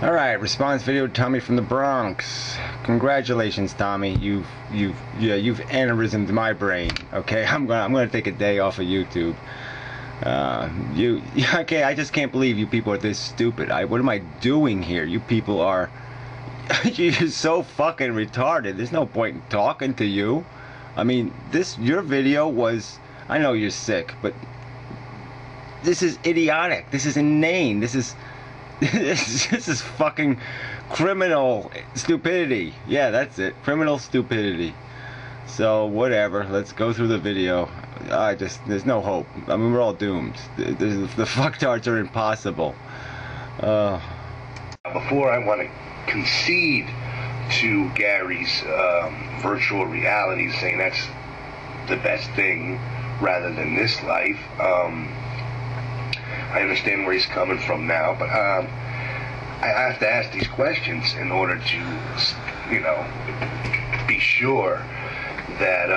All right, response video, Tommy from the Bronx. Congratulations, Tommy. You've aneurysmed my brain. Okay, I'm gonna take a day off of YouTube. Okay? I just can't believe you people are this stupid. What am I doing here? You people are, you're so fucking retarded. There's no point in talking to you. I mean, your video was. I know you're sick, but this is idiotic. This is inane. This is fucking criminal stupidity. Yeah, that's it. Criminal stupidity. So, whatever. Let's go through the video. There's no hope. I mean, we're all doomed. The fucktards are impossible. Before I want to concede to Gary's virtual reality, saying that's the best thing rather than this life, I understand where he's coming from now, but I have to ask these questions in order to, be sure that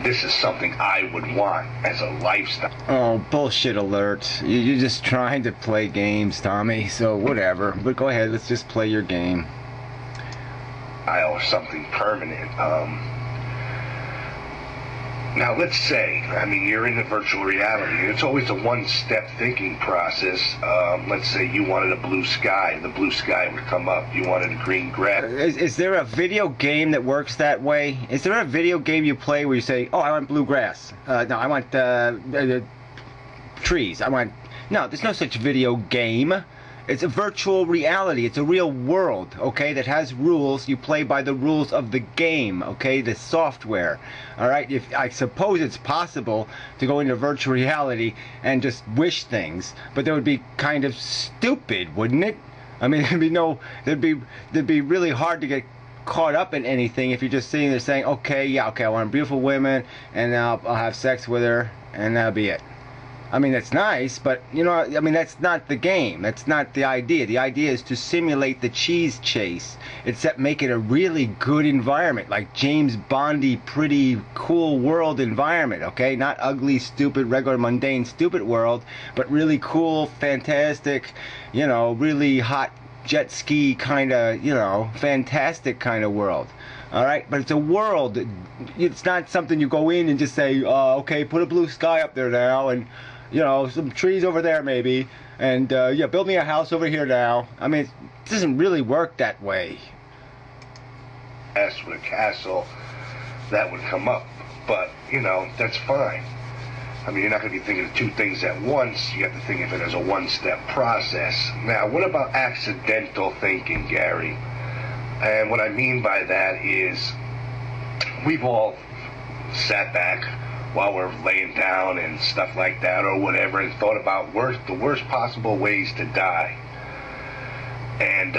this is something I would want as a lifestyle. Oh, bullshit alert. You're just trying to play games, Tommy, so whatever. But go ahead, let's just play your game. Or something permanent. Now, let's say, I mean, you're in the virtual reality, and it's always a one-step thinking process. Let's say you wanted a blue sky. The blue sky would come up. You wanted a green grass. Is there a video game that works that way? Is there a video game you play where you say, oh, I want blue grass? No, I want trees. No, there's no such video game. It's a virtual reality. It's a real world, okay, that has rules. You play by the rules of the game, okay, the software. All right, I suppose it's possible to go into virtual reality and just wish things, but that would be kind of stupid, wouldn't it? I mean, it'd be really hard to get caught up in anything if you're just sitting there saying, okay, I want a beautiful woman, and I'll have sex with her, and that'll be it. I mean, that's nice, but, that's not the game. That's not the idea. The idea is to simulate the cheese chase, except make it a really good environment, like James Bondy, pretty cool world environment, okay? Not ugly, stupid, regular, mundane, stupid world, but really cool, fantastic, really hot jet ski kind of, fantastic kind of world. All right, but it's a world. It's not something you go in and just say, okay, put a blue sky up there now, and some trees over there maybe, and build me a house over here now. I mean, it doesn't really work that way. As for a castle, that would come up, but that's fine. I mean, you're not going to be thinking of two things at once. You have to think of it as a one-step process. Now, what about accidental thinking, Gary? And what I mean by that is we've all sat back while we're laying down and stuff like that or whatever and thought about the worst possible ways to die. And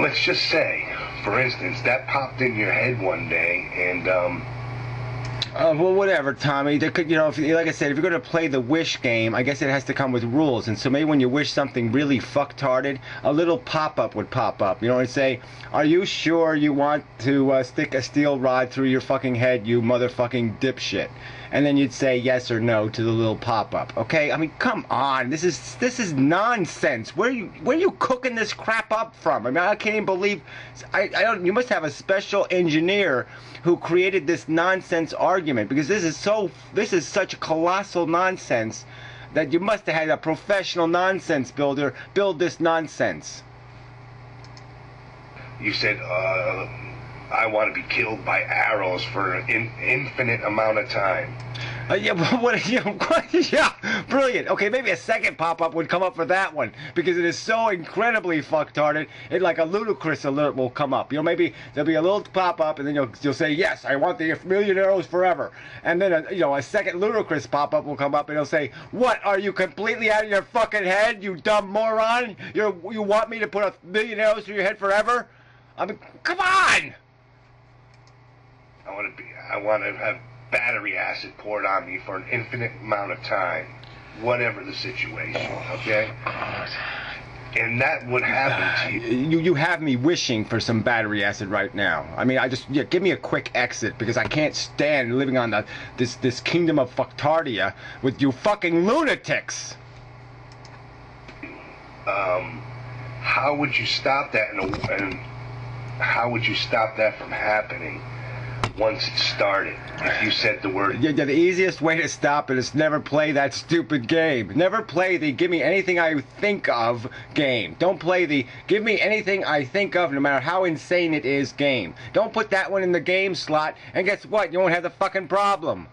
let's just say, for instance, that popped in your head one day and well, whatever, Tommy. There could, like I said, if you're going to play the wish game, I guess it has to come with rules. And so maybe when you wish something really fucktarded, a little pop-up would pop up. And say, are you sure you want to stick a steel rod through your fucking head, you motherfucking dipshit? And then you'd say yes or no to the little pop-up. Okay? I mean, come on. This is nonsense. Where are you cooking this crap up from? I mean, I can't even believe. You must have a special engineer who created this nonsense argument, because this is such colossal nonsense that you must have had a professional nonsense builder build this nonsense. You said, I want to be killed by arrows for an infinite amount of time. Yeah, brilliant. Okay, maybe a second pop-up would come up for that one, because it is so incredibly fucktarded. It like a ludicrous alert will come up. Maybe there'll be a little pop-up, and then you'll say, yes, I want the million arrows forever. And then a second ludicrous pop-up will come up, and it'll say, what, are you completely out of your fucking head, you dumb moron? You want me to put a million arrows through your head forever? I mean, come on! I want to have battery acid poured on me for an infinite amount of time, whatever the situation, okay? And that would happen to you. You have me wishing for some battery acid right now. I mean, give me a quick exit, because I can't stand living on this kingdom of fucktardia with you fucking lunatics. how would you stop that, and how would you stop that from happening once it started? If you said the word... Yeah, the easiest way to stop it is never play that stupid game. Never play the give me anything I think of game. Don't play the give me anything I think of, no matter how insane it is, game. Don't put that one in the game slot, and guess what? You won't have the fucking problem.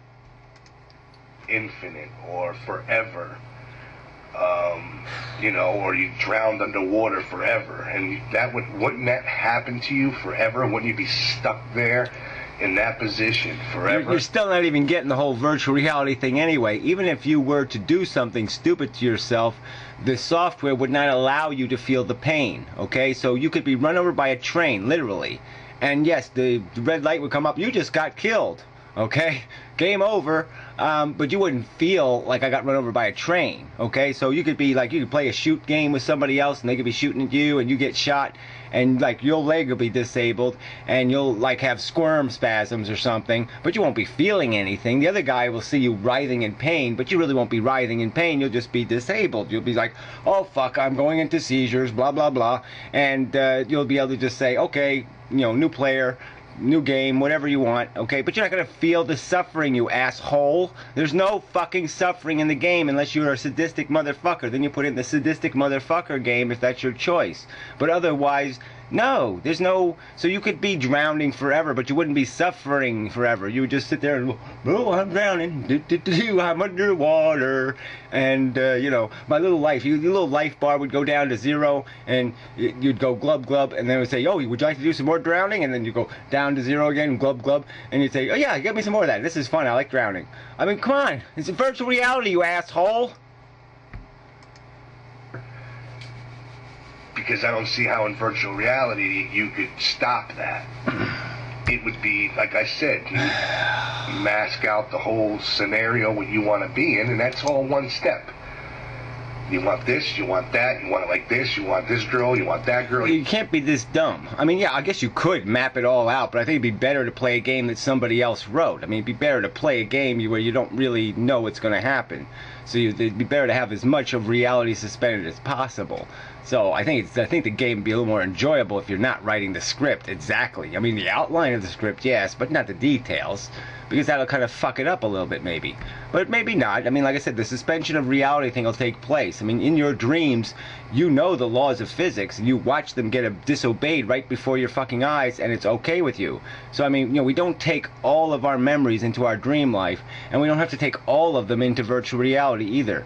Infinite or forever. You know, or you drowned underwater forever, and wouldn't that happen to you forever? Wouldn't you be stuck there in that position forever? You're still not even getting the whole virtual reality thing anyway. Even if you were to do something stupid to yourself, the software would not allow you to feel the pain, okay? So you could be run over by a train, literally, and yes, the red light would come up, you just got killed, okay? Game over, but you wouldn't feel like I got run over by a train, okay? So you could be like, you could play a shoot game with somebody else and they could be shooting at you and you get shot and like your leg will be disabled and you'll like have squirm spasms or something, but you won't be feeling anything. The other guy will see you writhing in pain, but you really won't be writhing in pain. You'll just be disabled. You'll be like, oh fuck, I'm going into seizures, blah blah blah, and you'll be able to just say, okay, you know, new player, new game, whatever you want, okay? But you're not going to feel the suffering, you asshole. There's no fucking suffering in the game unless you're a sadistic motherfucker. Then you put in the sadistic motherfucker game if that's your choice. But otherwise, no, there's no... So you could be drowning forever, but you wouldn't be suffering forever. You would just sit there and, oh, I'm drowning, I'm underwater, and, you know, my little life, your little life bar would go down to 0, and you'd go glub glub, and then it would say, oh, would you like to do some more drowning? And then you go down to 0 again, glub glub, and you'd say, oh yeah, get me some more of that. This is fun, I like drowning. I mean, come on, it's a virtual reality, you asshole. Because I don't see how in virtual reality you could stop that. It would be, like I said, you mask out the whole scenario what you want to be in, and that's all one step. You want this, you want that, you want it like this, you want this girl, you want that girl. You can't be this dumb. I mean, yeah, I guess you could map it all out, but I think it'd be better to play a game that somebody else wrote. I mean, it'd be better to play a game where you don't really know what's going to happen. So it'd be better to have as much of reality suspended as possible. So I think the game would be a little more enjoyable if you're not writing the script exactly. I mean, the outline of the script, yes, but not the details, because that'll kind of fuck it up a little bit, maybe. But maybe not. I mean, like I said, the suspension of reality thing will take place. I mean, in your dreams, you know the laws of physics, and you watch them get disobeyed right before your fucking eyes, and it's okay with you. So, I mean, you know, we don't take all of our memories into our dream life, and we don't have to take all of them into virtual reality either.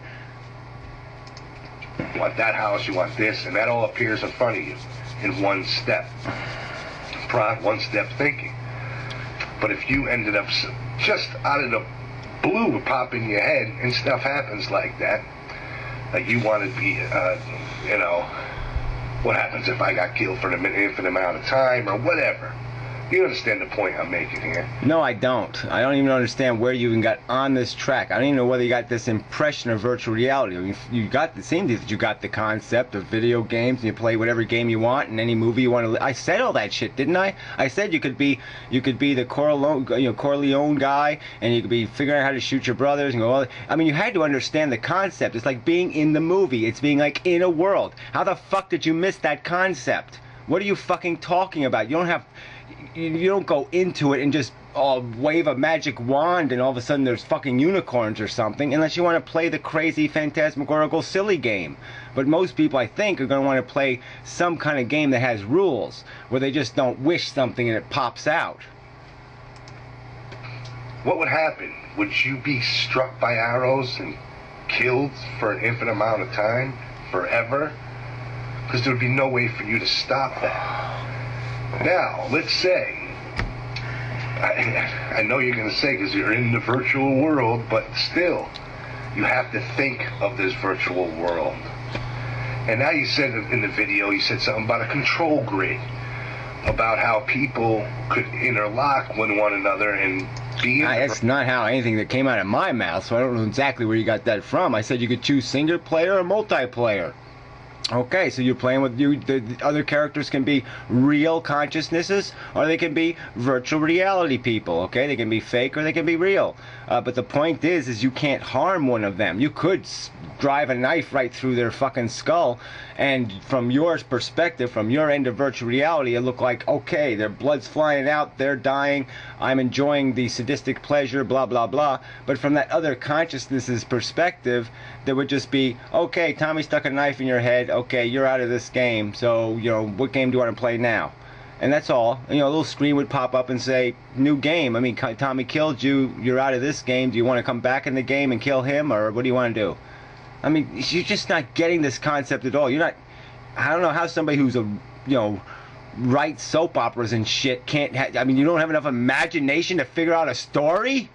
You want that house, you want this, and that all appears in front of you in one step. One step thinking. But if you ended up just out of the blue pop in your head and stuff happens like that, like you want to be, you know, what happens if I got killed for an infinite amount of time or whatever. You understand the point I'm making here? No, I don't. I don't even understand where you even got on this track. I don't even know whether you got this impression of virtual reality. I mean, it seems that you got the concept of video games and you play whatever game you want and any movie you want to. I said all that shit, didn't I? I said you could be the Corleone guy, and you could be figuring out how to shoot your brothers and go. I mean, you had to understand the concept. It's like being in the movie. It's being like in a world. How the fuck did you miss that concept? What are you fucking talking about? You don't go into it and just wave a magic wand and all of a sudden there's fucking unicorns or something, unless you want to play the crazy phantasmagorical silly game. But most people, I think, are going to want to play some kind of game that has rules, where they just don't wish something and it pops out. What would happen? Would you be struck by arrows and killed for an infinite amount of time? Forever? Because there would be no way for you to stop that. Now, let's say, I know you're going to say because you're in the virtual world, but still, you have to think of this virtual world. And now you said in the video, you said something about a control grid, about how people could interlock with one another and be... That's not how anything that came out of my mouth, so I don't know exactly where you got that from. I said you could choose single player or multiplayer. Okay, so you're playing with the other characters can be real consciousnesses, or they can be virtual reality people. Okay, they can be fake or they can be real. But the point is you can't harm one of them. You could drive a knife right through their fucking skull, and from your perspective, from your end of virtual reality, it looked like, okay, their blood's flying out, they're dying, I'm enjoying the sadistic pleasure, blah blah blah. But from that other consciousness's perspective, there would just be, okay, Tommy stuck a knife in your head, okay, you're out of this game, so, you know, what game do you want to play now? And that's all. You know, a little screen would pop up and say, new game. I mean, Tommy killed you, you're out of this game, do you want to come back in the game and kill him, or what do you want to do? I mean, you're just not getting this concept at all. You're not, I don't know how somebody who's writes soap operas and shit can't, I mean, you don't have enough imagination to figure out a story?